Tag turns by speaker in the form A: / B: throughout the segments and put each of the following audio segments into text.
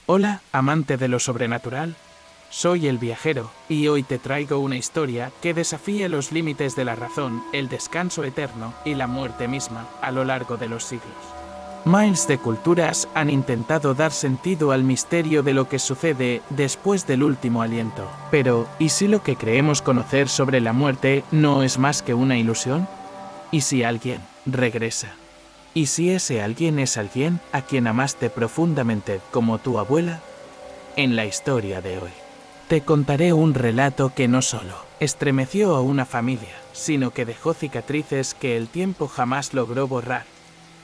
A: Hola, amante de lo sobrenatural. Soy el viajero, y hoy te traigo una historia que desafía los límites de la razón, el descanso eterno y la muerte misma a lo largo de los siglos. Miles de culturas han intentado dar sentido al misterio de lo que sucede después del último aliento. Pero, ¿y si lo que creemos conocer sobre la muerte no es más que una ilusión? ¿Y si alguien regresa? ¿Y si ese alguien es alguien a quien amaste profundamente como tu abuela? En la historia de hoy, te contaré un relato que no solo estremeció a una familia, sino que dejó cicatrices que el tiempo jamás logró borrar.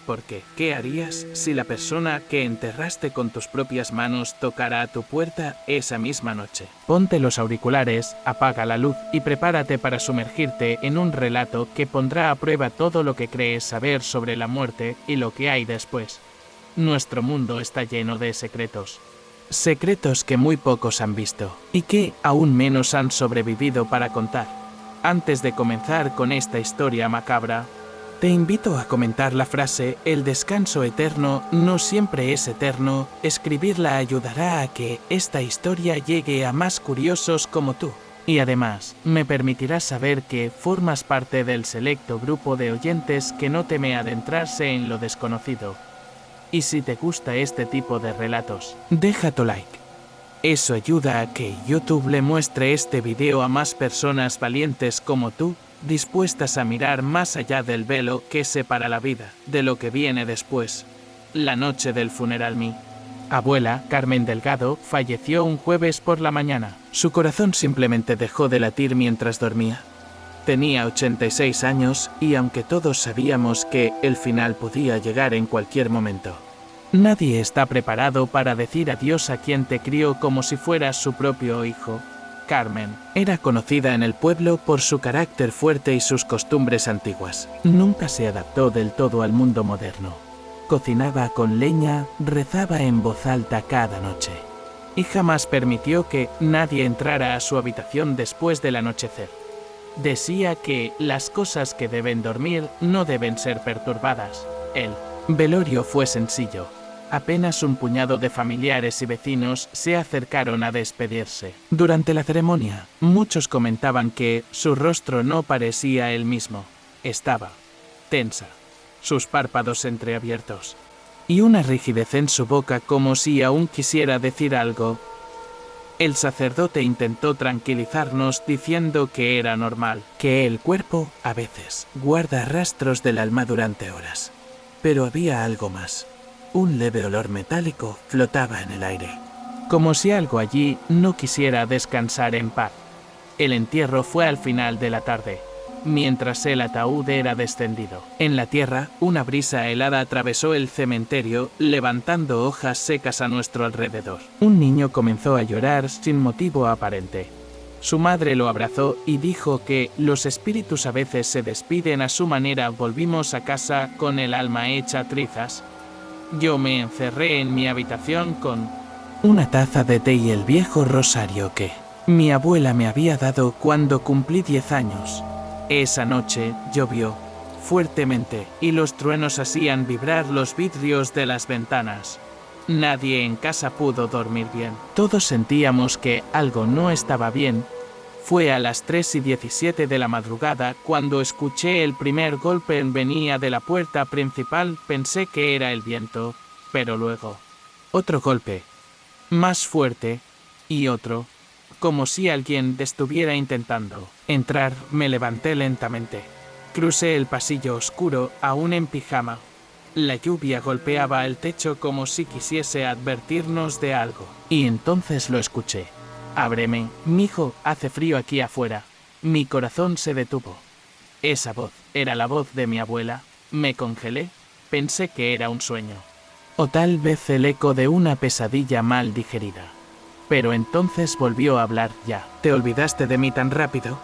A: Porque, ¿qué harías si la persona que enterraste con tus propias manos tocara a tu puerta esa misma noche? Ponte los auriculares, apaga la luz y prepárate para sumergirte en un relato que pondrá a prueba todo lo que crees saber sobre la muerte y lo que hay después. Nuestro mundo está lleno de secretos. Secretos que muy pocos han visto y que aún menos han sobrevivido para contar. Antes de comenzar con esta historia macabra, te invito a comentar la frase «El descanso eterno no siempre es eterno». Escribirla ayudará a que esta historia llegue a más curiosos como tú. Y además, me permitirás saber que formas parte del selecto grupo de oyentes que no teme adentrarse en lo desconocido. Y si te gusta este tipo de relatos, deja tu like. Eso ayuda a que YouTube le muestre este video a más personas valientes como tú, dispuestas a mirar más allá del velo que separa la vida de lo que viene después. La noche del funeral, mi abuela, Carmen Delgado, falleció un jueves por la mañana. Su corazón simplemente dejó de latir mientras dormía. Tenía 86 años y aunque todos sabíamos que el final podía llegar en cualquier momento, nadie está preparado para decir adiós a quien te crió como si fueras su propio hijo. Carmen era conocida en el pueblo por su carácter fuerte y sus costumbres antiguas. Nunca se adaptó del todo al mundo moderno. Cocinaba con leña, rezaba en voz alta cada noche y jamás permitió que nadie entrara a su habitación después del anochecer. Decía que las cosas que deben dormir no deben ser perturbadas. El velorio fue sencillo. Apenas un puñado de familiares y vecinos se acercaron a despedirse. Durante la ceremonia, muchos comentaban que su rostro no parecía el mismo. Estaba tensa, sus párpados entreabiertos, y una rigidez en su boca como si aún quisiera decir algo. El sacerdote intentó tranquilizarnos diciendo que era normal, que el cuerpo, a veces, guarda rastros del alma durante horas. Pero había algo más. Un leve olor metálico flotaba en el aire, como si algo allí no quisiera descansar en paz. El entierro fue al final de la tarde, mientras el ataúd era descendido. En la tierra, una brisa helada atravesó el cementerio, levantando hojas secas a nuestro alrededor. Un niño comenzó a llorar sin motivo aparente. Su madre lo abrazó y dijo que los espíritus a veces se despiden a su manera. Volvimos a casa con el alma hecha trizas. Yo me encerré en mi habitación con una taza de té y el viejo rosario que mi abuela me había dado cuando cumplí 10 años. Esa noche llovió fuertemente y los truenos hacían vibrar los vidrios de las ventanas. Nadie en casa pudo dormir bien. Todos sentíamos que algo no estaba bien. Fue a las 3:17 de la madrugada cuando escuché el primer golpe. Venía de la puerta principal. Pensé que era el viento, pero luego otro golpe, más fuerte, y otro, como si alguien estuviera intentando entrar. Me levanté lentamente. Crucé el pasillo oscuro, aún en pijama. La lluvia golpeaba el techo como si quisiese advertirnos de algo. Y entonces lo escuché. «Ábreme, mijo, hace frío aquí afuera». Mi corazón se detuvo. Esa voz era la voz de mi abuela. Me congelé. Pensé que era un sueño. O tal vez el eco de una pesadilla mal digerida. Pero entonces volvió a hablar ya. «¿Te olvidaste de mí tan rápido?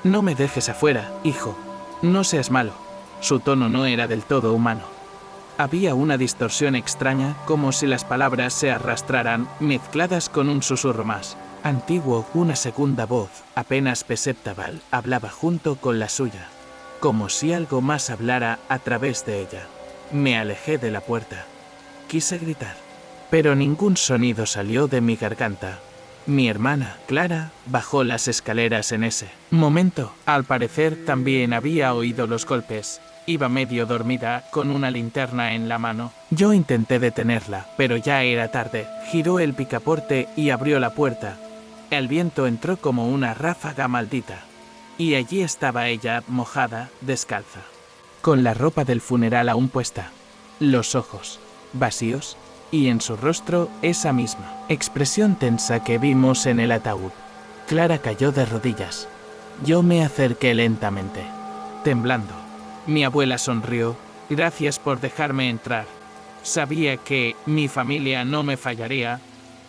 A: No me dejes afuera, hijo. No seas malo». Su tono no era del todo humano. Había una distorsión extraña, como si las palabras se arrastraran, mezcladas con un susurro más antiguo. Una segunda voz, apenas perceptible, hablaba junto con la suya, como si algo más hablara a través de ella. Me alejé de la puerta. Quise gritar, pero ningún sonido salió de mi garganta. Mi hermana, Clara, bajó las escaleras en ese momento. Al parecer también había oído los golpes. Iba medio dormida, con una linterna en la mano. Yo intenté detenerla, pero ya era tarde. Giró el picaporte y abrió la puerta. El viento entró como una ráfaga maldita. Y allí estaba ella, mojada, descalza, con la ropa del funeral aún puesta, los ojos vacíos, y en su rostro esa misma expresión tensa que vimos en el ataúd. Clara cayó de rodillas. Yo me acerqué lentamente, temblando. Mi abuela sonrió. Gracias por dejarme entrar. Sabía que mi familia no me fallaría.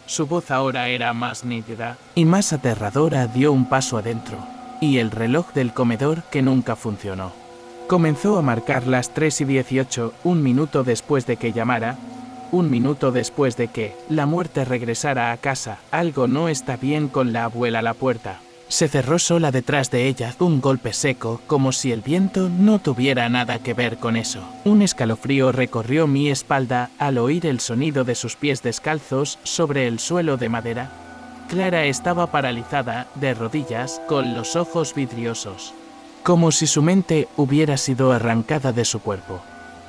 A: Su voz ahora era más nítida y más aterradora. Dio un paso adentro, y el reloj del comedor, que nunca funcionó, comenzó a marcar las 3:18, un minuto después de que llamara, un minuto después de que la muerte regresara a casa. Algo no está bien con la abuela. La puerta se cerró sola detrás de ella, un golpe seco, como si el viento no tuviera nada que ver con eso. Un escalofrío recorrió mi espalda al oír el sonido de sus pies descalzos sobre el suelo de madera. Clara estaba paralizada, de rodillas, con los ojos vidriosos, como si su mente hubiera sido arrancada de su cuerpo.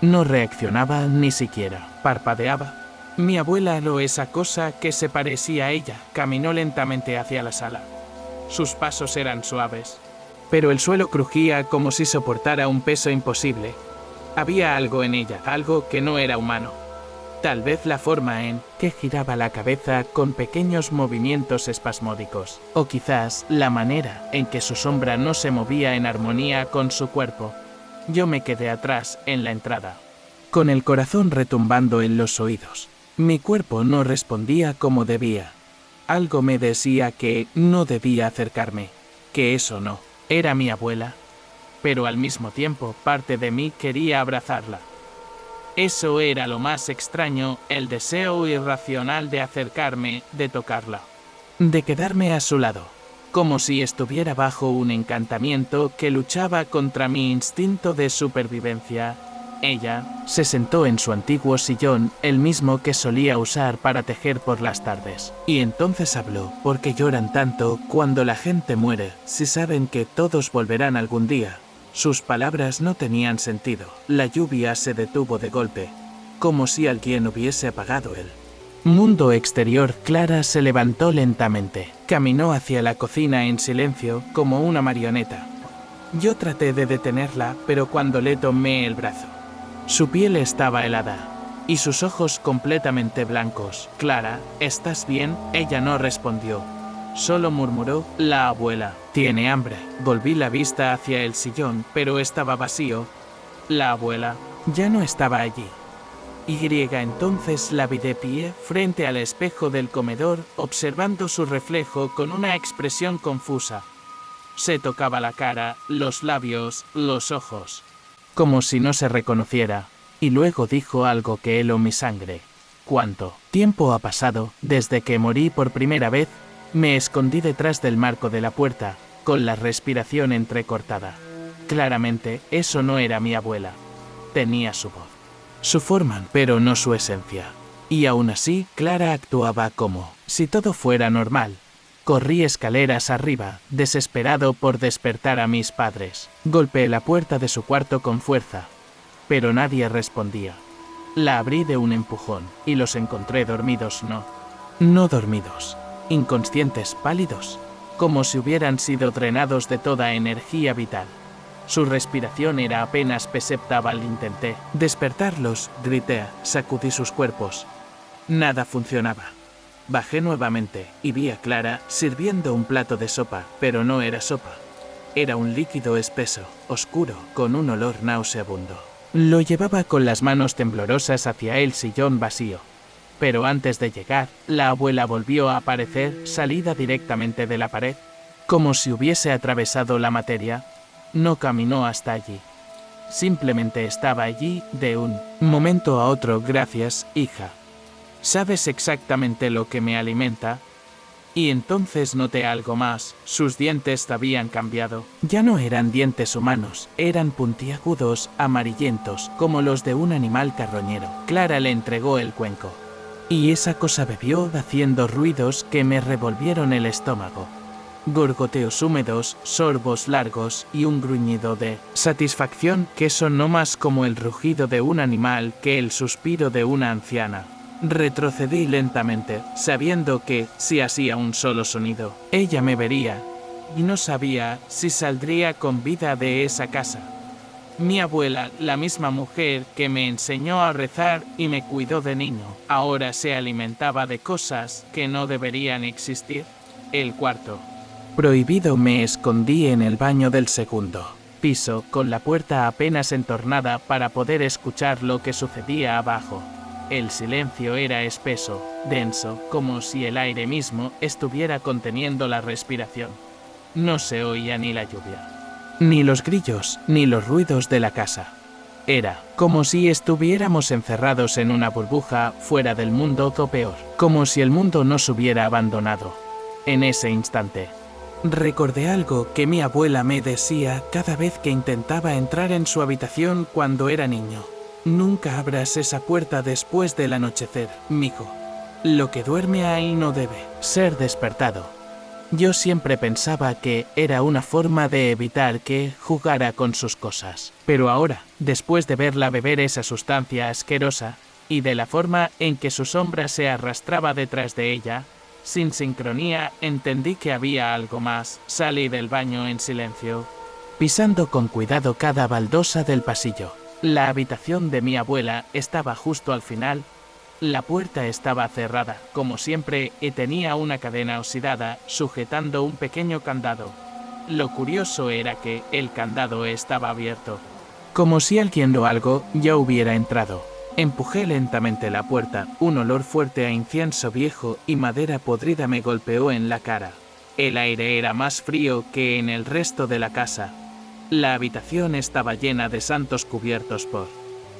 A: No reaccionaba, ni siquiera parpadeaba. Mi abuela, esa cosa que se parecía a ella, caminó lentamente hacia la sala. Sus pasos eran suaves, pero el suelo crujía como si soportara un peso imposible. Había algo en ella, algo que no era humano. Tal vez la forma en que giraba la cabeza con pequeños movimientos espasmódicos, o quizás la manera en que su sombra no se movía en armonía con su cuerpo. Yo me quedé atrás, en la entrada, con el corazón retumbando en los oídos. Mi cuerpo no respondía como debía. Algo me decía que no debía acercarme, que eso no era mi abuela, pero al mismo tiempo parte de mí quería abrazarla. Eso era lo más extraño, el deseo irracional de acercarme, de tocarla, de quedarme a su lado, como si estuviera bajo un encantamiento que luchaba contra mi instinto de supervivencia. Ella se sentó en su antiguo sillón, el mismo que solía usar para tejer por las tardes. Y entonces habló. ¿Por qué lloran tanto cuando la gente muere, si saben que todos volverán algún día? Sus palabras no tenían sentido. La lluvia se detuvo de golpe, como si alguien hubiese apagado el mundo exterior. Clara se levantó lentamente. Caminó hacia la cocina en silencio, como una marioneta. Yo traté de detenerla, pero cuando le tomé el brazo, su piel estaba helada, y sus ojos completamente blancos. Clara, ¿estás bien? Ella no respondió. Solo murmuró, la abuela tiene hambre. Volví la vista hacia el sillón, pero estaba vacío. La abuela ya no estaba allí. Entonces la vi de pie frente al espejo del comedor, observando su reflejo con una expresión confusa. Se tocaba la cara, los labios, los ojos, como si no se reconociera, y luego dijo algo que heló mi sangre. ¿Cuánto tiempo ha pasado desde que morí por primera vez? Me escondí detrás del marco de la puerta, con la respiración entrecortada. Claramente, eso no era mi abuela. Tenía su voz, su forma, pero no su esencia. Y aún así, Clara actuaba como si todo fuera normal. Corrí escaleras arriba, desesperado por despertar a mis padres. Golpeé la puerta de su cuarto con fuerza, pero nadie respondía. La abrí de un empujón, y los encontré dormidos. No dormidos. Inconscientes, pálidos, como si hubieran sido drenados de toda energía vital. Su respiración era apenas perceptible. Intenté despertarlos, grité, sacudí sus cuerpos. Nada funcionaba. Bajé nuevamente y vi a Clara sirviendo un plato de sopa, pero no era sopa. Era un líquido espeso, oscuro, con un olor nauseabundo. Lo llevaba con las manos temblorosas hacia el sillón vacío. Pero antes de llegar, la abuela volvió a aparecer, salida directamente de la pared, como si hubiese atravesado la materia. No caminó hasta allí. Simplemente estaba allí, de un momento a otro. Gracias, hija. Sabes exactamente lo que me alimenta. Y entonces noté algo más. Sus dientes habían cambiado. Ya no eran dientes humanos, eran puntiagudos, amarillentos, como los de un animal carroñero. Clara le entregó el cuenco. Y esa cosa bebió haciendo ruidos que me revolvieron el estómago. Gorgoteos húmedos, sorbos largos y un gruñido de satisfacción que sonó más como el rugido de un animal que el suspiro de una anciana. Retrocedí lentamente, sabiendo que, si hacía un solo sonido, ella me vería, y no sabía si saldría con vida de esa casa. Mi abuela, la misma mujer que me enseñó a rezar y me cuidó de niño, ahora se alimentaba de cosas que no deberían existir. El cuarto prohibido. Me escondí en el baño del segundo piso, con la puerta apenas entornada para poder escuchar lo que sucedía abajo. El silencio era espeso, denso, como si el aire mismo estuviera conteniendo la respiración. No se oía ni la lluvia, ni los grillos, ni los ruidos de la casa. Era como si estuviéramos encerrados en una burbuja fuera del mundo, o peor, como si el mundo nos hubiera abandonado. En ese instante, recordé algo que mi abuela me decía cada vez que intentaba entrar en su habitación cuando era niño. Nunca abras esa puerta después del anochecer, mijo. Lo que duerme ahí no debe ser despertado. Yo siempre pensaba que era una forma de evitar que jugara con sus cosas. Pero ahora, después de verla beber esa sustancia asquerosa, y de la forma en que su sombra se arrastraba detrás de ella, sin sincronía, entendí que había algo más. Salí del baño en silencio, pisando con cuidado cada baldosa del pasillo. La habitación de mi abuela estaba justo al final. La puerta estaba cerrada, como siempre, y tenía una cadena oxidada sujetando un pequeño candado. Lo curioso era que el candado estaba abierto. Como si alguien o algo ya hubiera entrado. Empujé lentamente la puerta. Un olor fuerte a incienso viejo y madera podrida me golpeó en la cara. El aire era más frío que en el resto de la casa. La habitación estaba llena de santos cubiertos por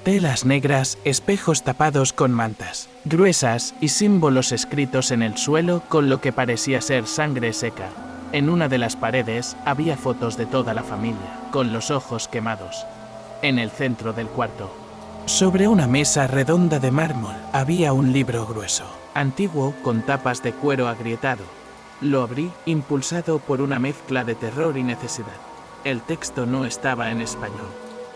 A: telas negras, espejos tapados con mantas gruesas y símbolos escritos en el suelo con lo que parecía ser sangre seca. En una de las paredes había fotos de toda la familia, con los ojos quemados. En el centro del cuarto, sobre una mesa redonda de mármol, había un libro grueso, antiguo, con tapas de cuero agrietado. Lo abrí, impulsado por una mezcla de terror y necesidad. El texto no estaba en español,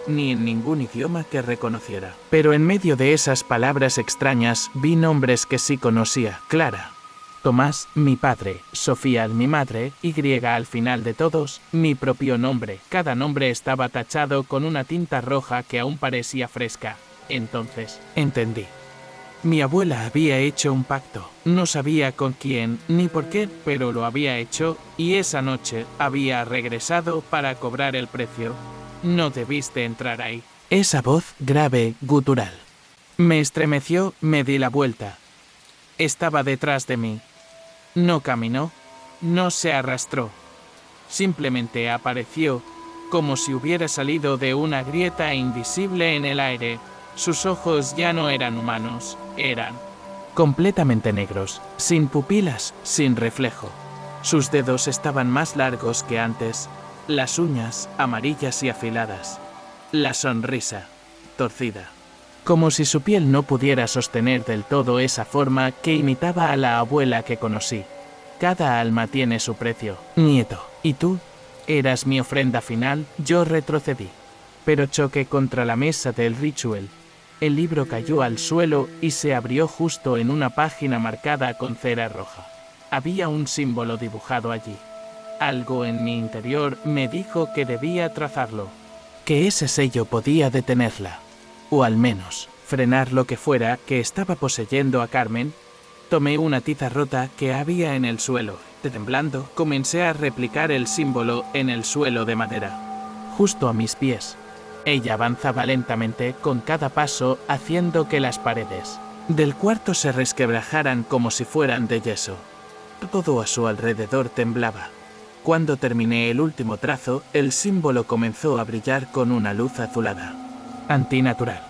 A: ni en ningún idioma que reconociera. Pero en medio de esas palabras extrañas vi nombres que sí conocía. Clara, Tomás, mi padre, Sofía, mi madre, Y al final de todos, mi propio nombre. Cada nombre estaba tachado con una tinta roja que aún parecía fresca. Entonces, entendí. Mi abuela había hecho un pacto. No sabía con quién ni por qué, pero lo había hecho, y esa noche había regresado para cobrar el precio. No debiste entrar ahí. Esa voz grave, gutural, me estremeció. Me di la vuelta. Estaba detrás de mí. No caminó, no se arrastró. Simplemente apareció, como si hubiera salido de una grieta invisible en el aire. Sus ojos ya no eran humanos, eran completamente negros, sin pupilas, sin reflejo. Sus dedos estaban más largos que antes, las uñas amarillas y afiladas. La sonrisa, torcida, como si su piel no pudiera sostener del todo esa forma que imitaba a la abuela que conocí. Cada alma tiene su precio, nieto. ¿Y tú? Eras mi ofrenda final. Yo retrocedí, pero choqué contra la mesa del ritual. El libro cayó al suelo y se abrió justo en una página marcada con cera roja. Había un símbolo dibujado allí. Algo en mi interior me dijo que debía trazarlo, que ese sello podía detenerla, o al menos frenar lo que fuera que estaba poseyendo a Carmen. Tomé una tiza rota que había en el suelo. Temblando, comencé a replicar el símbolo en el suelo de madera, justo a mis pies. Ella avanzaba lentamente con cada paso, haciendo que las paredes del cuarto se resquebrajaran como si fueran de yeso. Todo a su alrededor temblaba. Cuando terminé el último trazo, el símbolo comenzó a brillar con una luz azulada. Antinatural.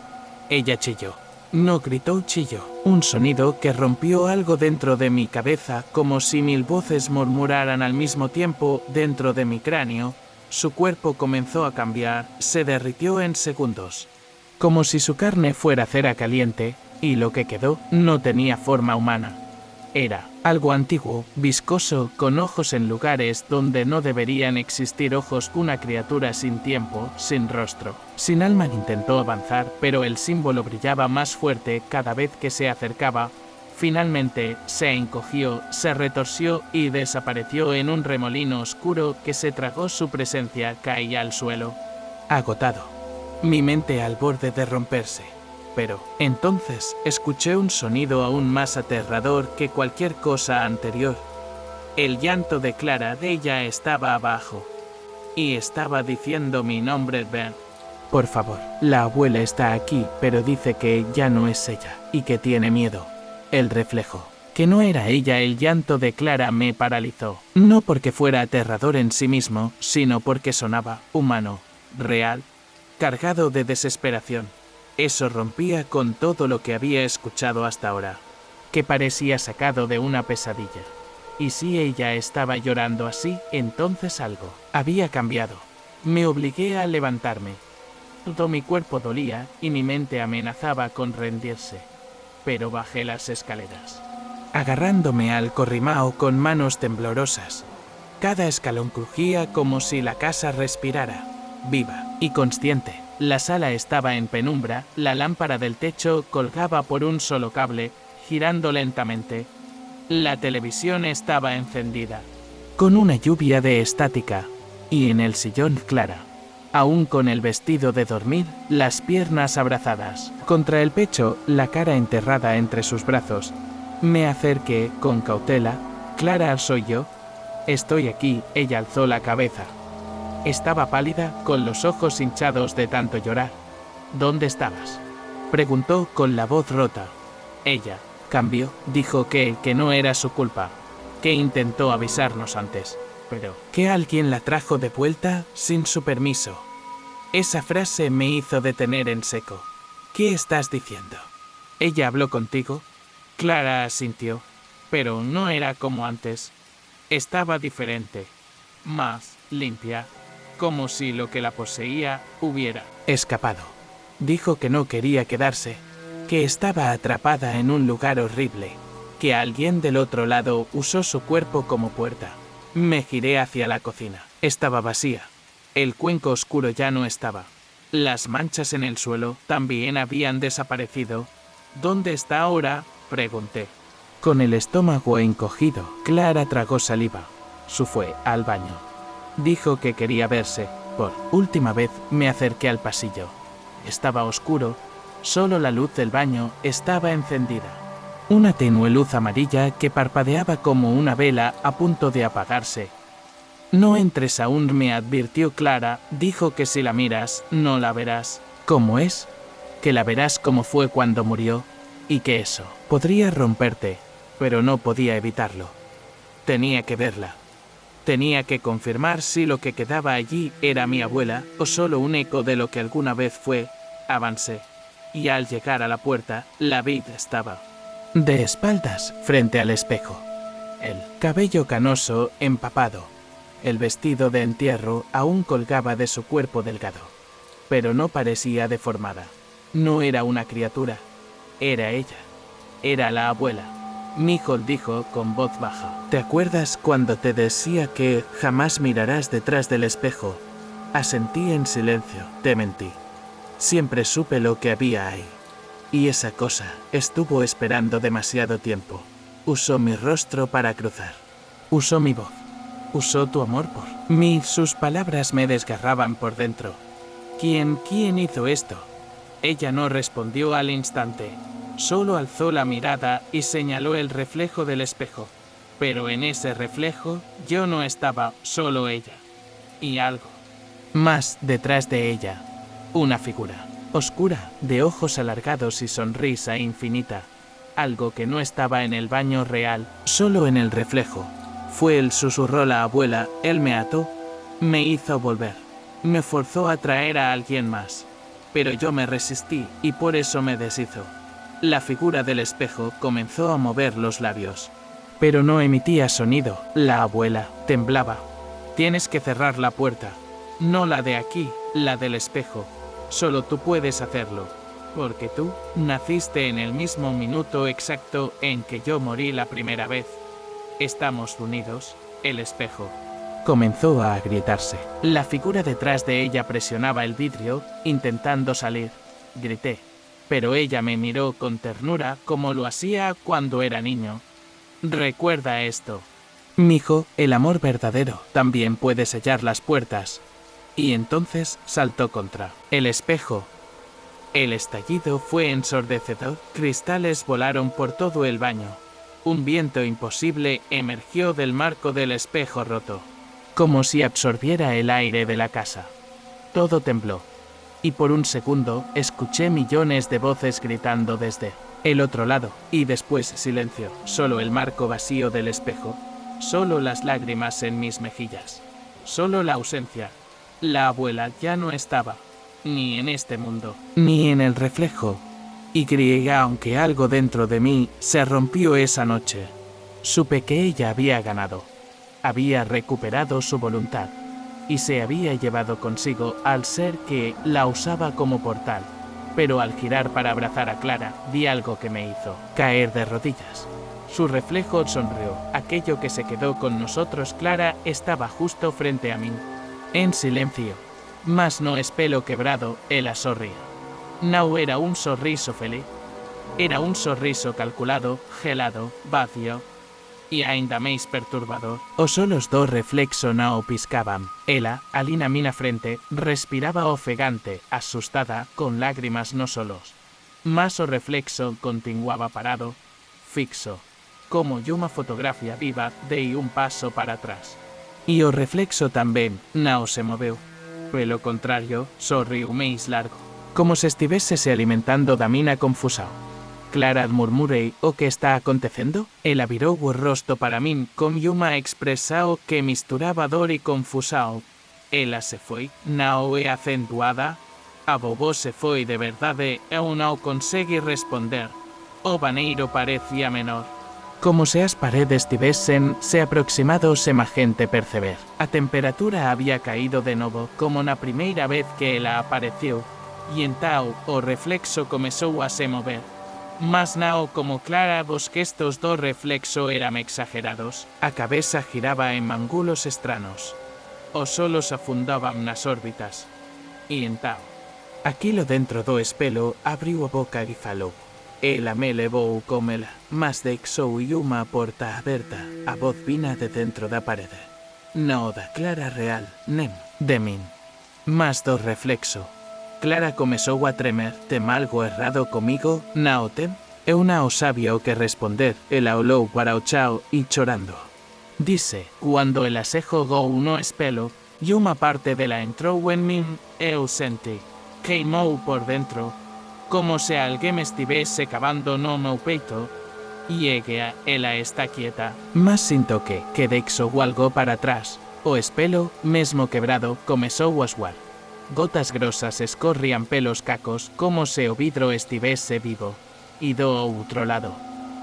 A: Ella chilló. No gritó, chilló. Un sonido que rompió algo dentro de mi cabeza, como si 1000 voces murmuraran al mismo tiempo dentro de mi cráneo. Su cuerpo comenzó a cambiar, se derritió en segundos. Como si su carne fuera cera caliente, y lo que quedó no tenía forma humana. Era algo antiguo, viscoso, con ojos en lugares donde no deberían existir ojos. Una criatura sin tiempo, sin rostro, sin alma. Intentó avanzar, pero el símbolo brillaba más fuerte cada vez que se acercaba. Finalmente, se encogió, se retorció y desapareció en un remolino oscuro que se tragó su presencia. Caí al suelo, agotado, mi mente al borde de romperse. Pero entonces escuché un sonido aún más aterrador que cualquier cosa anterior. El llanto de Clara. Ella estaba abajo y estaba diciendo mi nombre. Ben. Por favor, la abuela está aquí, pero dice que ya no es ella y que tiene miedo. El reflejo, que no era ella. El llanto de Clara me paralizó. No porque fuera aterrador en sí mismo, sino porque sonaba humano, real, cargado de desesperación. Eso rompía con todo lo que había escuchado hasta ahora, que parecía sacado de una pesadilla. Y si ella estaba llorando así, entonces algo había cambiado. Me obligué a levantarme. Todo mi cuerpo dolía y mi mente amenazaba con rendirse. Pero bajé las escaleras, agarrándome al corrimao con manos temblorosas. Cada escalón crujía como si la casa respirara, viva y consciente. La sala estaba en penumbra, la lámpara del techo colgaba por un solo cable, girando lentamente. La televisión estaba encendida, con una lluvia de estática, y en el sillón Clara, aún con el vestido de dormir, las piernas abrazadas contra el pecho, la cara enterrada entre sus brazos. Me acerqué con cautela. Clara, ¿soy yo? Estoy aquí. Ella alzó la cabeza. Estaba pálida, con los ojos hinchados de tanto llorar. ¿Dónde estabas?, preguntó con la voz rota. Ella cambió, dijo que no era su culpa, que intentó avisarnos antes, pero que alguien la trajo de vuelta sin su permiso. Esa frase me hizo detener en seco. ¿Qué estás diciendo? ¿Ella habló contigo? Clara asintió, pero no era como antes. Estaba diferente, más limpia, como si lo que la poseía hubiera escapado. Dijo que no quería quedarse, que estaba atrapada en un lugar horrible, que alguien del otro lado usó su cuerpo como puerta. Me giré hacia la cocina. Estaba vacía. El cuenco oscuro ya no estaba. Las manchas en el suelo también habían desaparecido. ¿Dónde está ahora?, pregunté. Con el estómago encogido, Clara tragó saliva. Se fue al baño. Dijo que quería verse. Por última vez me acerqué al pasillo. Estaba oscuro, solo la luz del baño estaba encendida. Una tenue luz amarilla que parpadeaba como una vela a punto de apagarse. No entres aún, me advirtió Clara. Dijo que si la miras, no la verás. ¿Cómo es? Que la verás como fue cuando murió, y que eso podría romperte, pero no podía evitarlo. Tenía que verla. Tenía que confirmar si lo que quedaba allí era mi abuela o solo un eco de lo que alguna vez fue. Avancé, y al llegar a la puerta, la vi. Estaba de espaldas frente al espejo. El cabello canoso, empapado. El vestido de entierro aún colgaba de su cuerpo delgado, pero no parecía deformada. No era una criatura, era ella. Era la abuela. Michael dijo con voz baja. ¿Te acuerdas cuando te decía que jamás mirarás detrás del espejo? Asentí en silencio. Te mentí. Siempre supe lo que había ahí. Y esa cosa estuvo esperando demasiado tiempo. Usó mi rostro para cruzar. Usó mi voz. Usó tu amor por mí. Sus palabras me desgarraban por dentro. ¿Quién hizo esto? Ella no respondió al instante. Solo alzó la mirada y señaló el reflejo del espejo. Pero en ese reflejo yo no estaba, solo ella. Y algo más detrás de ella. Una figura oscura, de ojos alargados y sonrisa infinita. Algo que no estaba en el baño real, solo en el reflejo. Fue él, susurró la abuela. Él me ató, me hizo volver. Me forzó a traer a alguien más. Pero yo me resistí y por eso me deshizo. La figura del espejo comenzó a mover los labios, pero no emitía sonido. La abuela temblaba. Tienes que cerrar la puerta. No la de aquí, la del espejo. Solo tú puedes hacerlo. Porque tú naciste en el mismo minuto exacto en que yo morí la primera vez. Estamos unidos, el espejo. Comenzó a agrietarse. La figura detrás de ella presionaba el vidrio, intentando salir. Grité. Pero ella me miró con ternura como lo hacía cuando era niño. Recuerda esto. Mijo, el amor verdadero también puede sellar las puertas. Y entonces saltó contra el espejo. El estallido fue ensordecedor. Cristales volaron por todo el baño. Un viento imposible emergió del marco del espejo roto, como si absorbiera el aire de la casa. Todo tembló. Y por un segundo escuché millones de voces gritando desde el otro lado, y después silencio, solo el marco vacío del espejo, solo las lágrimas en mis mejillas, solo la ausencia. La abuela ya no estaba, ni en este mundo, ni en el reflejo. Y creí, aunque algo dentro de mí se rompió esa noche. Supe que ella había ganado, había recuperado su voluntad, y se había llevado consigo al ser que la usaba como portal. Pero al girar para abrazar a Clara, vi algo que me hizo caer de rodillas. Su reflejo sonrió. Aquello que se quedó con nosotros, Clara, estaba justo frente a mí. En silencio. Mas no es pelo quebrado, ella sorría. No era un sorriso feliz. Era un sorriso calculado, gelado, vacío. Y ainda máis perturbador. O só os dos reflexos non piscaban. Ela, alina mina frente, respiraba ofegante, asustada, con lágrimas no solos. Mas o reflexo continuaba parado, fixo, como unha fotografía viva, dei un paso para atrás. E o reflexo tamén non se moveu. Pelo contrario, sorriu máis largo, como se estivese se alimentando da mina confusao. Clara, murmurei, o que está acontecendo? Ela virou o rosto para min con unha expresao que misturaba dor e confusao. Ela se foi, non é acentuada. A vovó se foi de verdade e non consegui responder. O baneiro parecía menor. Como se as paredes tivesen se aproximado sema gente perceber. A temperatura había caído de novo, como na primeira vez que ela apareceu, e entao o reflexo comezou a se mover. Mas nao como Clara vos que estos dos reflexos eran exagerados. A cabeza giraba en mangulos estranos. Os solos afundaban nas órbitas. E entao, aquilo dentro do espelo abriu a boca e falou. Ela me levou comela, mas deixou unha porta aberta. A voz vina de dentro da parede. No da Clara real, nem de min. Mas do reflexo. Clara comezou a tremer. Tem algo errado comigo, non tem? Eu non sabía o que responder. Ela olou para o chao e chorando. Dice, cuando el asejo gou no espelo, e unha parte dela entrou en min, eu senti. Queimou por dentro, como se alguén me estivese cavando no meu peito. E eguea, ela está quieta. Mas sinto que deixou algo para atrás. O espelo, mesmo quebrado, comezou a suar. Gotas grosas escorrían pelos cacos como se o vidro estivese vivo. E do outro lado,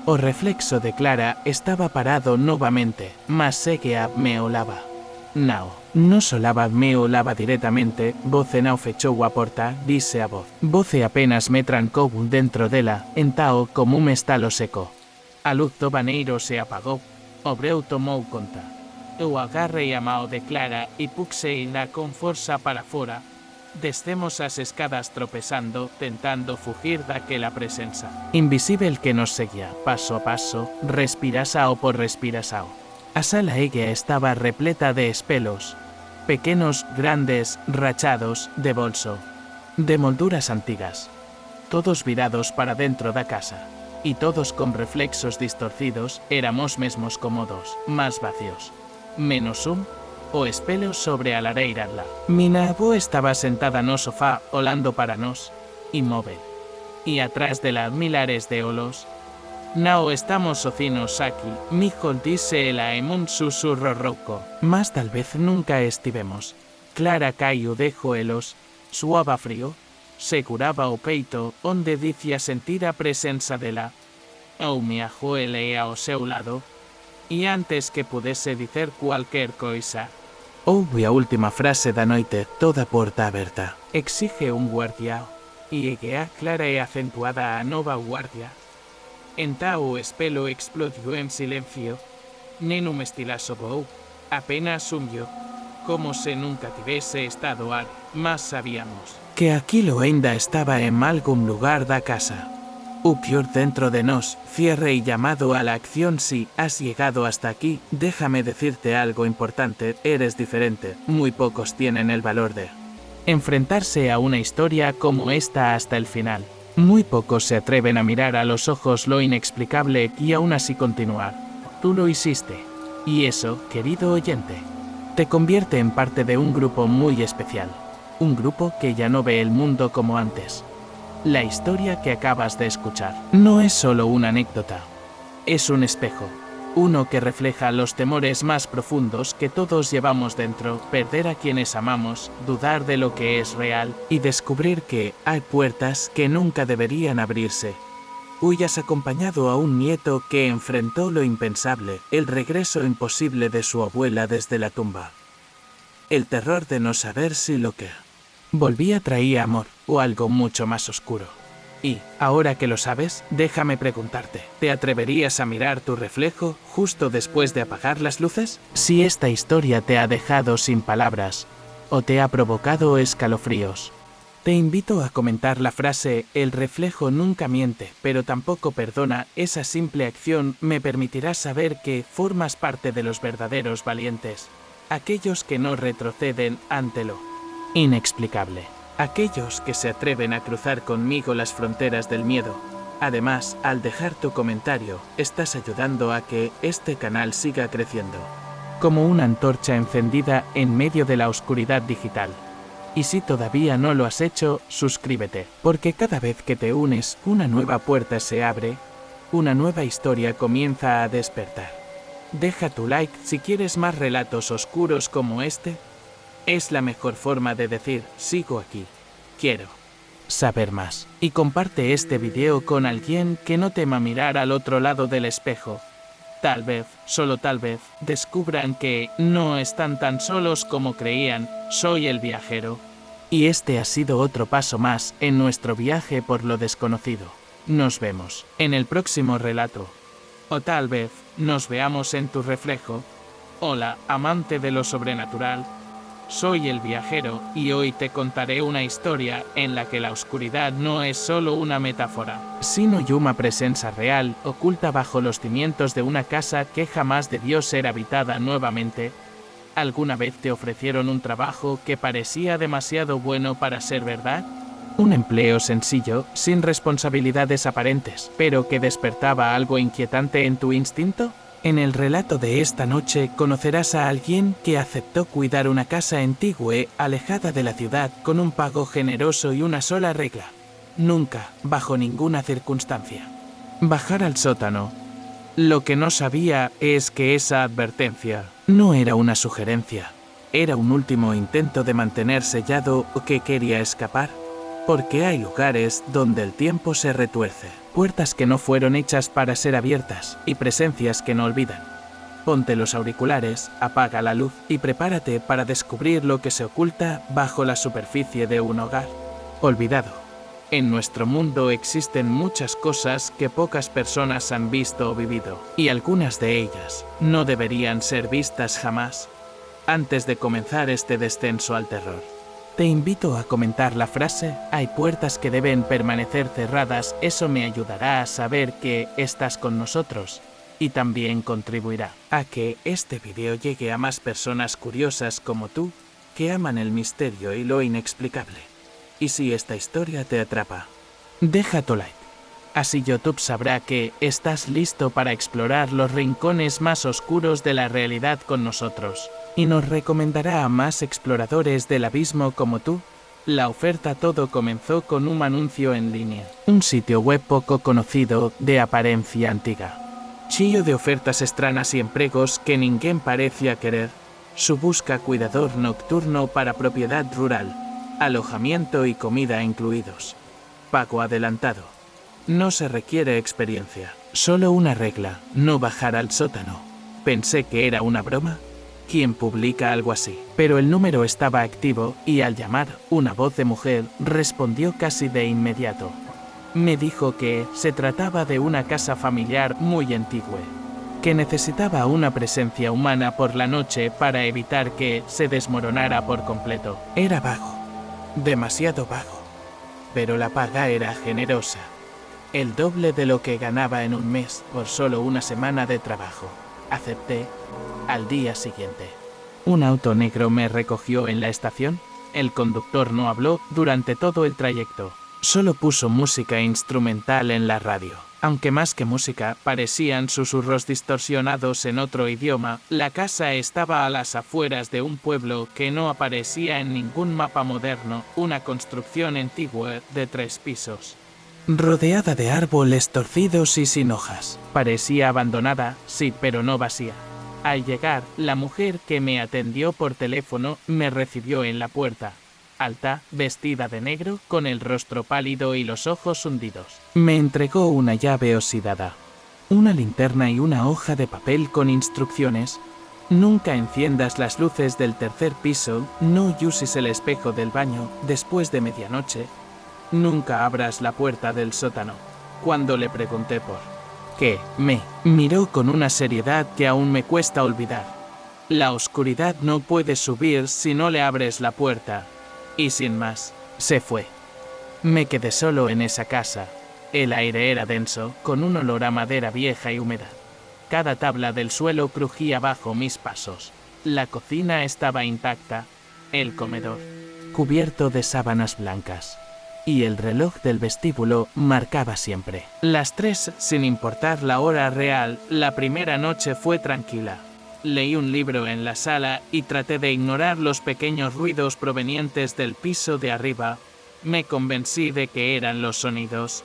A: o reflexo de Clara estaba parado novamente, mas Seguea me olaba. Nao, non solaba me olaba directamente, Voce non fechou a porta, dise a voz. Voce apenas me trancou dentro dela, entao como un estalo seco. A luz do baneiro se apagou. O breu tomou conta. Eu agarrei a mao de Clara e puxeila con forza para fora. Descemos as escadas tropezando, tentando fugir daquela presenza invisível que nos seguía, paso a paso, respirasao por respirasao. A sala ella estaba repleta de espelos, pequenos, grandes, rachados, de bolso, de molduras antigas, todos virados para dentro da casa, e todos con reflexos distorcidos, éramos mesmos cómodos, más vacíos. Menos un, o espelo sobre a lareira lá. Mina avó estaba sentada no sofá, olando para nós, inmóvel. E atrás dela milares de olos. Nao estamos socinos aquí, mijo, dise ela en un susurro rouco. Mas tal vez nunca estivemos. Clara caiu dejo elos, suaba frío, seguraba o peito, onde dicía sentir a presenza dela. Ou me ajoelei ao seu lado, e antes que pudese dicer cualquier coisa, houve a última frase da noite, toda porta aberta. Exige un guardián. y egea clara e acentuada a nova guardia. Entà o espelo explodió en silencio, nenum estilaso bou, apenas sumió, como se nunca tivese estado ar, mas sabíamos que aquilo ainda estaba en algún lugar da casa. Upior dentro de nos, cierre y llamado a la acción. Si has llegado hasta aquí, déjame decirte algo importante, eres diferente, muy pocos tienen el valor de enfrentarse a una historia como esta hasta el final. Muy pocos se atreven a mirar a los ojos lo inexplicable y aún así continuar. Tú lo hiciste. Y eso, querido oyente, te convierte en parte de un grupo muy especial. Un grupo que ya no ve el mundo como antes. La historia que acabas de escuchar no es solo una anécdota. Es un espejo. Uno que refleja los temores más profundos que todos llevamos dentro, perder a quienes amamos, dudar de lo que es real y descubrir que hay puertas que nunca deberían abrirse. Hoy has acompañado a un nieto que enfrentó lo impensable, el regreso imposible de su abuela desde la tumba. El terror de no saber si lo que volvía traía amor o algo mucho más oscuro. Y, ahora que lo sabes, déjame preguntarte, ¿te atreverías a mirar tu reflejo justo después de apagar las luces? Si esta historia te ha dejado sin palabras o te ha provocado escalofríos, te invito a comentar la frase «El reflejo nunca miente, pero tampoco perdona». Esa simple acción me permitirá saber que formas parte de los verdaderos valientes, aquellos que no retroceden ante lo inexplicable, aquellos que se atreven a cruzar conmigo las fronteras del miedo. Además, al dejar tu comentario, estás ayudando a que este canal siga creciendo, como una antorcha encendida en medio de la oscuridad digital. Y si todavía no lo has hecho, suscríbete, porque cada vez que te unes, una nueva puerta se abre, una nueva historia comienza a despertar. Deja tu like si quieres más relatos oscuros como este. Es la mejor forma de decir, sigo aquí, quiero saber más. Y comparte este video con alguien que no tema mirar al otro lado del espejo. Tal vez, solo tal vez, descubran que no están tan solos como creían. Soy el viajero. Y este ha sido otro paso más en nuestro viaje por lo desconocido. Nos vemos en el próximo relato. O tal vez, nos veamos en tu reflejo. Hola, amante de lo sobrenatural. Soy el viajero y hoy te contaré una historia en la que la oscuridad no es solo una metáfora, sino una presencia real, oculta bajo los cimientos de una casa que jamás debió ser habitada nuevamente. ¿Alguna vez te ofrecieron un trabajo que parecía demasiado bueno para ser verdad? Un empleo sencillo, sin responsabilidades aparentes, pero que despertaba algo inquietante en tu instinto. En el relato de esta noche conocerás a alguien que aceptó cuidar una casa antigua, alejada de la ciudad, con un pago generoso y una sola regla: nunca, bajo ninguna circunstancia, bajar al sótano. Lo que no sabía es que esa advertencia no era una sugerencia, era un último intento de mantener sellado o que quería escapar. Porque hay lugares donde el tiempo se retuerce, puertas que no fueron hechas para ser abiertas y presencias que no olvidan. Ponte los auriculares, apaga la luz y prepárate para descubrir lo que se oculta bajo la superficie de un hogar olvidado. En nuestro mundo existen muchas cosas que pocas personas han visto o vivido, y algunas de ellas no deberían ser vistas jamás. Antes de comenzar este descenso al terror, te invito a comentar la frase «Hay puertas que deben permanecer cerradas». Eso me ayudará a saber que estás con nosotros y también contribuirá a que este video llegue a más personas curiosas como tú, que aman el misterio y lo inexplicable. Y si esta historia te atrapa, deja tu like. Así YouTube sabrá que estás listo para explorar los rincones más oscuros de la realidad con nosotros, y nos recomendará a más exploradores del abismo como tú. La oferta todo comenzó con un anuncio en línea, un sitio web poco conocido, de apariencia antigua, chío de ofertas extrañas y empregos que ninguém parecía querer. Su busca cuidador nocturno para propiedad rural, alojamiento y comida incluidos, pago adelantado. No se requiere experiencia, solo una regla: no bajar al sótano. Pensé que era una broma. ¿Quién publica algo así? Pero el número estaba activo y al llamar, una voz de mujer respondió casi de inmediato. Me dijo que se trataba de una casa familiar muy antigua, que necesitaba una presencia humana por la noche para evitar que se desmoronara por completo. Era vago, demasiado vago, pero la paga era generosa, el doble de lo que ganaba en un mes por solo una semana de trabajo. Acepté. Al día siguiente, un auto negro me recogió en la estación. El conductor no habló durante todo el trayecto. Solo puso música instrumental en la radio. Aunque más que música, parecían susurros distorsionados en otro idioma. La casa estaba a las afueras de un pueblo que no aparecía en ningún mapa moderno, una construcción antigua de 3 pisos. Rodeada de árboles torcidos y sin hojas. Parecía abandonada, sí, pero no vacía. Al llegar, la mujer que me atendió por teléfono me recibió en la puerta. Alta, vestida de negro, con el rostro pálido y los ojos hundidos. Me entregó una llave oxidada, una linterna y una hoja de papel con instrucciones. Nunca enciendas las luces del 3er piso, no uses el espejo del baño después de medianoche. Nunca abras la puerta del sótano. Cuando le pregunté por qué, me miró con una seriedad que aún me cuesta olvidar. La oscuridad no puede subir si no le abres la puerta. Y sin más, se fue. Me quedé solo en esa casa. El aire era denso, con un olor a madera vieja y húmeda. Cada tabla del suelo crujía bajo mis pasos. La cocina estaba intacta, el comedor cubierto de sábanas blancas. Y el reloj del vestíbulo marcaba siempre las 3, sin importar la hora real. La primera noche fue tranquila. Leí un libro en la sala y traté de ignorar los pequeños ruidos provenientes del piso de arriba. Me convencí de que eran los sonidos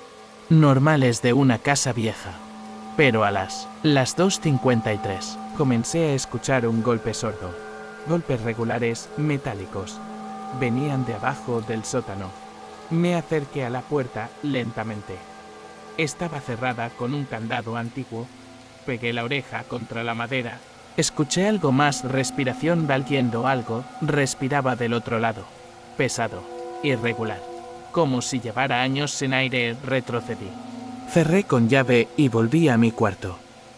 A: normales de una casa vieja. Pero a las 2:53 comencé a escuchar un golpe sordo. Golpes regulares, metálicos. Venían de abajo del sótano. Me acerqué a la puerta lentamente. Estaba cerrada con un candado antiguo. Pegué la oreja contra la madera. Escuché algo más, respiración de alguien o algo. Respiraba del otro lado. Pesado, irregular, como si llevara años sin aire. Retrocedí. Cerré con llave y volví a mi cuarto.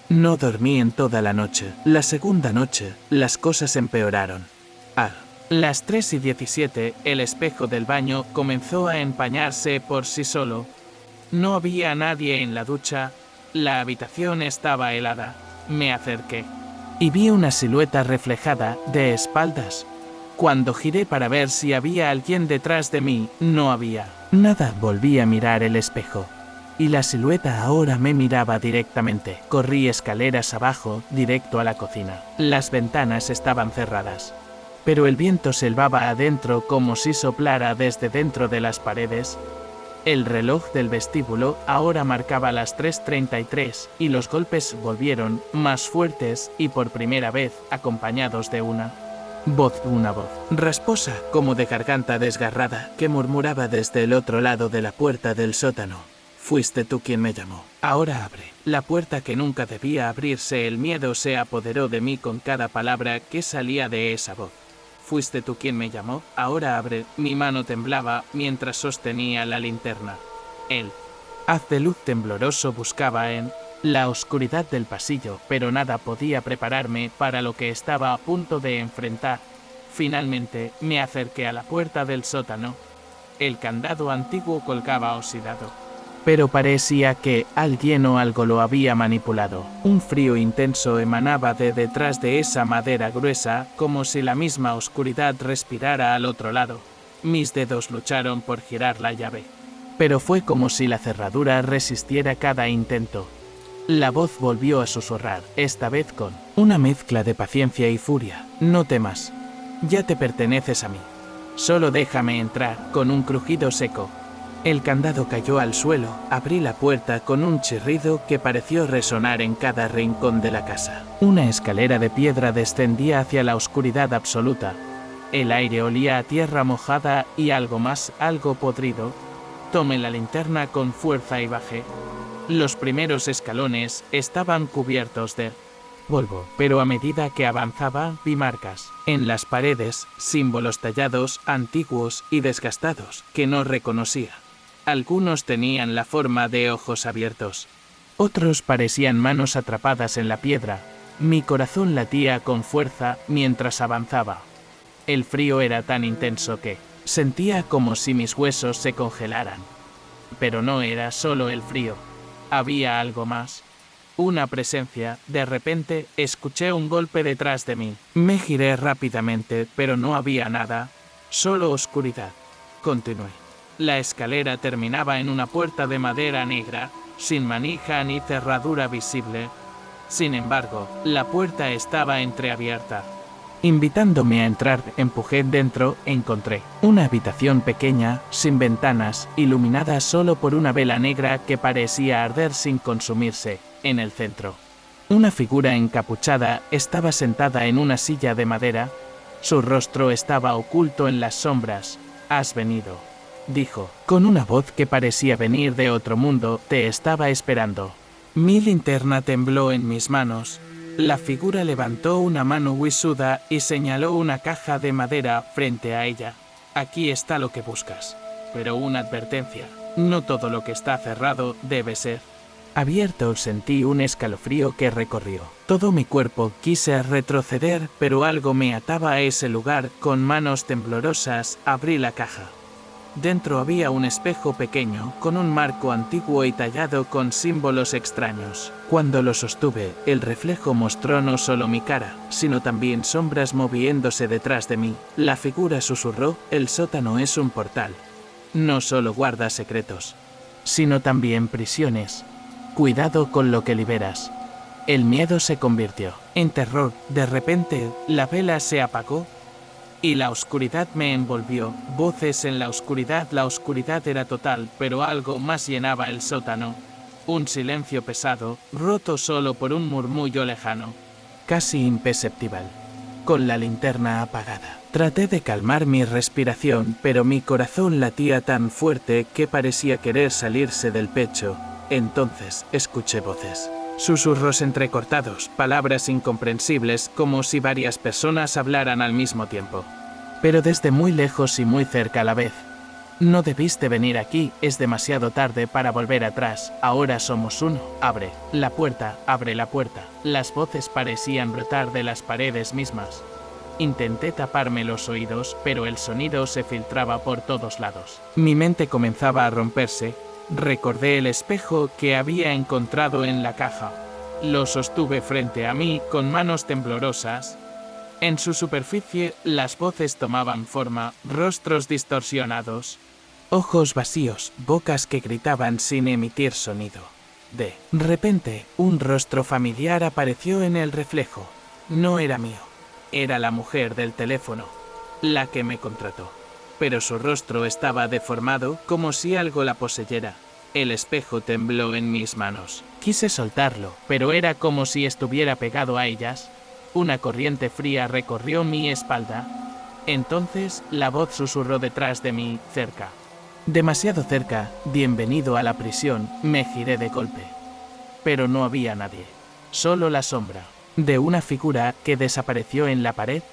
A: No dormí en toda la noche. La segunda noche, las cosas empeoraron. Las 3:17, el espejo del baño comenzó a empañarse por sí solo. No había nadie en la ducha. La habitación estaba helada. Me acerqué y vi una silueta reflejada de espaldas. Cuando giré para ver si había alguien detrás de mí, no había nada. Volví a mirar el espejo y la silueta ahora me miraba directamente. Corrí escaleras abajo, directo a la cocina. Las ventanas estaban cerradas, pero el viento silbaba adentro como si soplara desde dentro de las paredes. El reloj del vestíbulo ahora marcaba las 3:33 y los golpes volvieron, más fuertes y por primera vez acompañados de una voz rasposa, como de garganta desgarrada, que murmuraba desde el otro lado de la puerta del sótano. Fuiste tú quien me llamó. Ahora abre. La puerta que nunca debía abrirse. El miedo se apoderó de mí con cada palabra que salía de esa voz. Fuiste tú quien me llamó, ahora abre. Mi mano temblaba mientras sostenía la linterna. El haz de luz tembloroso buscaba en la oscuridad del pasillo, pero nada podía prepararme para lo que estaba a punto de enfrentar. Finalmente, me acerqué a la puerta del sótano. El candado antiguo colgaba oxidado, pero parecía que alguien o algo lo había manipulado. Un frío intenso emanaba de detrás de esa madera gruesa, como si la misma oscuridad respirara al otro lado. Mis dedos lucharon por girar la llave, pero fue como si la cerradura resistiera cada intento. La voz volvió a susurrar, esta vez con una mezcla de paciencia y furia. No temas. Ya te perteneces a mí. Solo déjame entrar. Con un crujido seco, el candado cayó al suelo. Abrí la puerta con un chirrido que pareció resonar en cada rincón de la casa. Una escalera de piedra descendía hacia la oscuridad absoluta. El aire olía a tierra mojada y algo más, algo podrido. Tomé la linterna con fuerza y bajé. Los primeros escalones estaban cubiertos de polvo, pero a medida que avanzaba vi marcas en las paredes, símbolos tallados, antiguos y desgastados, que no reconocía. Algunos tenían la forma de ojos abiertos. Otros parecían manos atrapadas en la piedra. Mi corazón latía con fuerza mientras avanzaba. El frío era tan intenso que sentía como si mis huesos se congelaran. Pero no era solo el frío. Había algo más. Una presencia. De repente, escuché un golpe detrás de mí. Me giré rápidamente, pero no había nada. Solo oscuridad. Continué. La escalera terminaba en una puerta de madera negra, sin manija ni cerradura visible. Sin embargo, la puerta estaba entreabierta. Invitándome a entrar, empujé dentro e encontré una habitación pequeña, sin ventanas, iluminada solo por una vela negra que parecía arder sin consumirse. En el centro, una figura encapuchada estaba sentada en una silla de madera. Su rostro estaba oculto en las sombras. «Has venido», dijo, con una voz que parecía venir de otro mundo. «Te estaba esperando». Mi linterna tembló en mis manos. La figura levantó una mano huesuda y señaló una caja de madera frente a ella. «Aquí está lo que buscas. Pero una advertencia. No todo lo que está cerrado debe ser abierto». Sentí un escalofrío que recorrió todo mi cuerpo. Quise retroceder, pero algo me ataba a ese lugar. Con manos temblorosas, abrí la caja. Dentro había un espejo pequeño, con un marco antiguo y tallado con símbolos extraños. Cuando lo sostuve, el reflejo mostró no solo mi cara, sino también sombras moviéndose detrás de mí. La figura susurró: «El sótano es un portal. No solo guarda secretos, sino también prisiones. Cuidado con lo que liberas». El miedo se convirtió en terror. De repente, la vela se apagó y la oscuridad me envolvió. Voces en la oscuridad. La oscuridad era total, pero algo más llenaba el sótano. Un silencio pesado, roto solo por un murmullo lejano, casi imperceptible. Con la linterna apagada, traté de calmar mi respiración, pero mi corazón latía tan fuerte que parecía querer salirse del pecho. Entonces escuché voces. Susurros entrecortados, palabras incomprensibles, como si varias personas hablaran al mismo tiempo, pero desde muy lejos y muy cerca a la vez. «No debiste venir aquí, es demasiado tarde para volver atrás, ahora somos uno. Abre la puerta, abre la puerta». Las voces parecían brotar de las paredes mismas. Intenté taparme los oídos, pero el sonido se filtraba por todos lados. Mi mente comenzaba a romperse. Recordé el espejo que había encontrado en la caja. Lo sostuve frente a mí con manos temblorosas. En su superficie, las voces tomaban forma, rostros distorsionados, ojos vacíos, bocas que gritaban sin emitir sonido. De repente, un rostro familiar apareció en el reflejo. No era mío. Era la mujer del teléfono, la que me contrató. Pero su rostro estaba deformado, como si algo la poseyera. El espejo tembló en mis manos. Quise soltarlo, pero era como si estuviera pegado a ellas. Una corriente fría recorrió mi espalda. Entonces, la voz susurró detrás de mí, cerca. Demasiado cerca. «Bienvenido a la prisión». Me giré de golpe. Pero no había nadie. Solo la sombra de una figura que desapareció en la pared.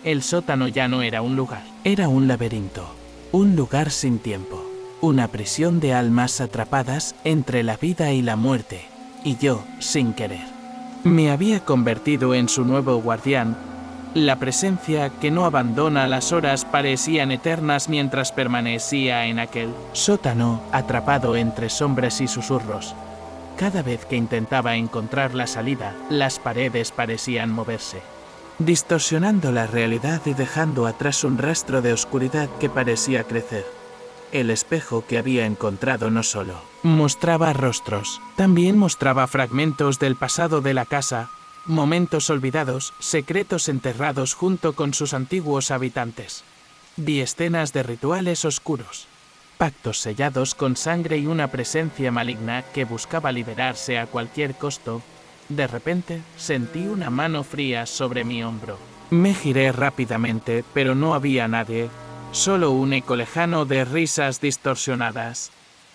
A: El sótano ya no era un lugar. Era un laberinto. Un lugar sin tiempo. Una prisión de almas atrapadas entre la vida y la muerte. Y yo, sin querer, me había convertido en su nuevo guardián. La presencia que no abandona. Las horas parecían eternas mientras permanecía en aquel sótano, atrapado entre sombras y susurros. Cada vez que intentaba encontrar la salida, las paredes parecían moverse, distorsionando la realidad y dejando atrás un rastro de oscuridad que parecía crecer. El espejo que había encontrado no solo mostraba rostros, también mostraba fragmentos del pasado de la casa, momentos olvidados, secretos enterrados junto con sus antiguos habitantes. Vi escenas de rituales oscuros, pactos sellados con sangre y una presencia maligna que buscaba liberarse a cualquier costo. De repente, sentí una mano fría sobre mi hombro. Me giré rápidamente, pero no había nadie. Solo un eco lejano de risas distorsionadas,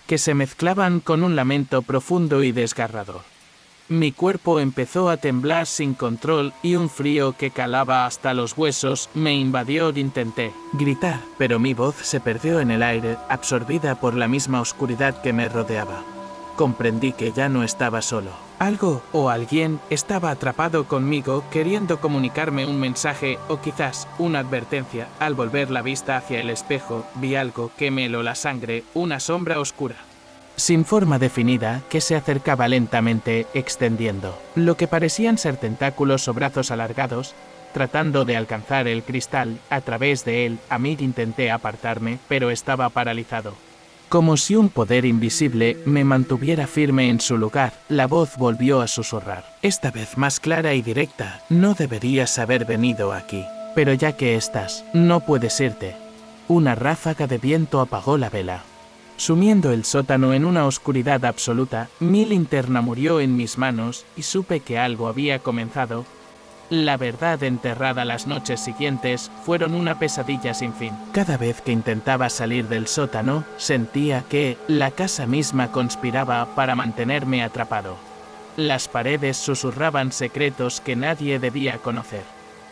A: que se mezclaban con un lamento profundo y desgarrador. Mi cuerpo empezó a temblar sin control y un frío que calaba hasta los huesos me invadió. Intenté gritar, pero mi voz se perdió en el aire, absorbida por la misma oscuridad que me rodeaba. Comprendí que ya no estaba solo. Algo o alguien estaba atrapado conmigo queriendo comunicarme un mensaje o quizás una advertencia. Al volver la vista hacia el espejo, vi algo que me heló la sangre, una sombra oscura, sin forma definida, que se acercaba lentamente, extendiendo lo que parecían ser tentáculos o brazos alargados, tratando de alcanzar el cristal. A través de él, intenté apartarme, pero estaba paralizado. Como si un poder invisible me mantuviera firme en su lugar, la voz volvió a susurrar, esta vez más clara y directa: no deberías haber venido aquí, pero ya que estás, no puedes irte. Una ráfaga de viento apagó la vela, sumiendo el sótano en una oscuridad absoluta. Mi linterna murió en mis manos y supe que algo había comenzado. La verdad enterrada las noches siguientes fueron una pesadilla sin fin. Cada vez que intentaba salir del sótano, sentía que la casa misma conspiraba para mantenerme atrapado. Las paredes susurraban secretos que nadie debía conocer.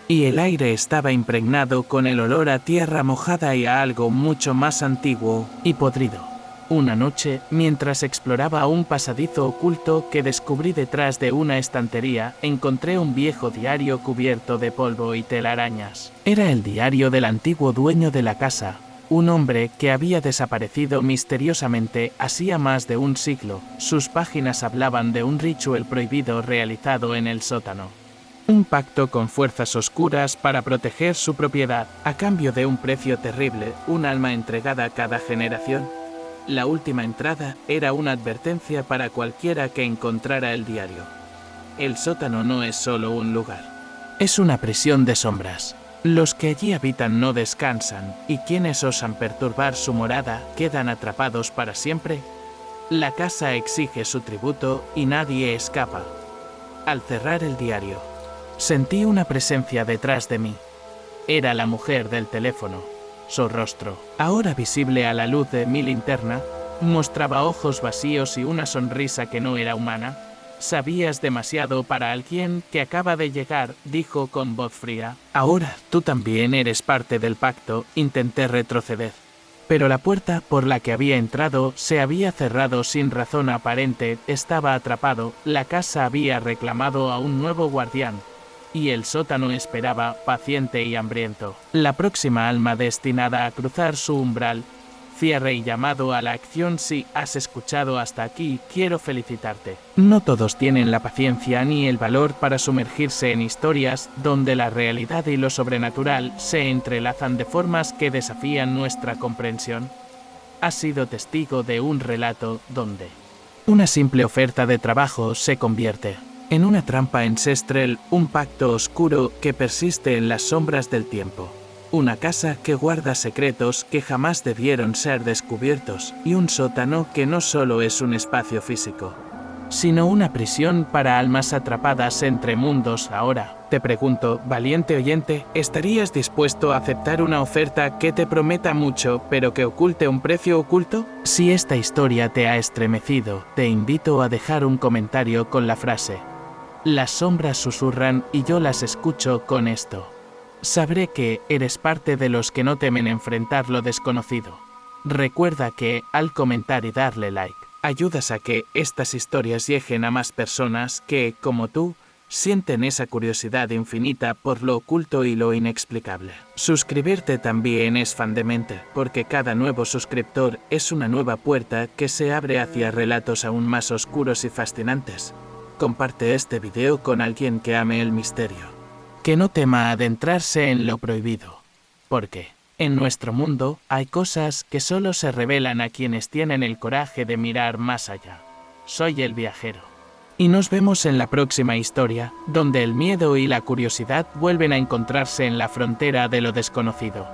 A: Y el aire estaba impregnado con el olor a tierra mojada y a algo mucho más antiguo y podrido. Una noche, mientras exploraba un pasadizo oculto que descubrí detrás de una estantería, encontré un viejo diario cubierto de polvo y telarañas. Era el diario del antiguo dueño de la casa, un hombre que había desaparecido misteriosamente hacía más de un siglo. Sus páginas hablaban de un ritual prohibido realizado en el sótano. Un pacto con fuerzas oscuras para proteger su propiedad, a cambio de un precio terrible, un alma entregada a cada generación. La última entrada era una advertencia para cualquiera que encontrara el diario. El sótano no es solo un lugar. Es una prisión de sombras. Los que allí habitan no descansan, y quienes osan perturbar su morada quedan atrapados para siempre. La casa exige su tributo y nadie escapa. Al cerrar el diario, sentí una presencia detrás de mí. Era la mujer del teléfono. Su rostro, ahora visible a la luz de mi linterna, mostraba ojos vacíos y una sonrisa que no era humana. Sabías demasiado para alguien que acaba de llegar, dijo con voz fría. Ahora, tú también eres parte del pacto. Intenté retroceder, pero la puerta por la que había entrado se había cerrado sin razón aparente. Estaba atrapado. La casa había reclamado a un nuevo guardián, y el sótano esperaba, paciente y hambriento, la próxima alma destinada a cruzar su umbral. Cierre y llamado a la acción. Si has escuchado hasta aquí, quiero felicitarte. No todos tienen la paciencia ni el valor para sumergirse en historias donde la realidad y lo sobrenatural se entrelazan de formas que desafían nuestra comprensión. Has sido testigo de un relato donde una simple oferta de trabajo se convierte en una trampa ancestral, un pacto oscuro que persiste en las sombras del tiempo. Una casa que guarda secretos que jamás debieron ser descubiertos, y un sótano que no solo es un espacio físico, sino una prisión para almas atrapadas entre mundos. Ahora, te pregunto, valiente oyente, ¿estarías dispuesto a aceptar una oferta que te prometa mucho, pero que oculte un precio oculto? Si esta historia te ha estremecido, te invito a dejar un comentario con la frase: las sombras susurran y yo las escucho. Con esto sabré que eres parte de los que no temen enfrentar lo desconocido. Recuerda que, al comentar y darle like, ayudas a que estas historias lleguen a más personas que, como tú, sienten esa curiosidad infinita por lo oculto y lo inexplicable. Suscribirte también es fundamental, porque cada nuevo suscriptor es una nueva puerta que se abre hacia relatos aún más oscuros y fascinantes. Comparte este video con alguien que ame el misterio, que no tema adentrarse en lo prohibido, porque en nuestro mundo hay cosas que solo se revelan a quienes tienen el coraje de mirar más allá. Soy el viajero, y nos vemos en la próxima historia, donde el miedo y la curiosidad vuelven a encontrarse en la frontera de lo desconocido.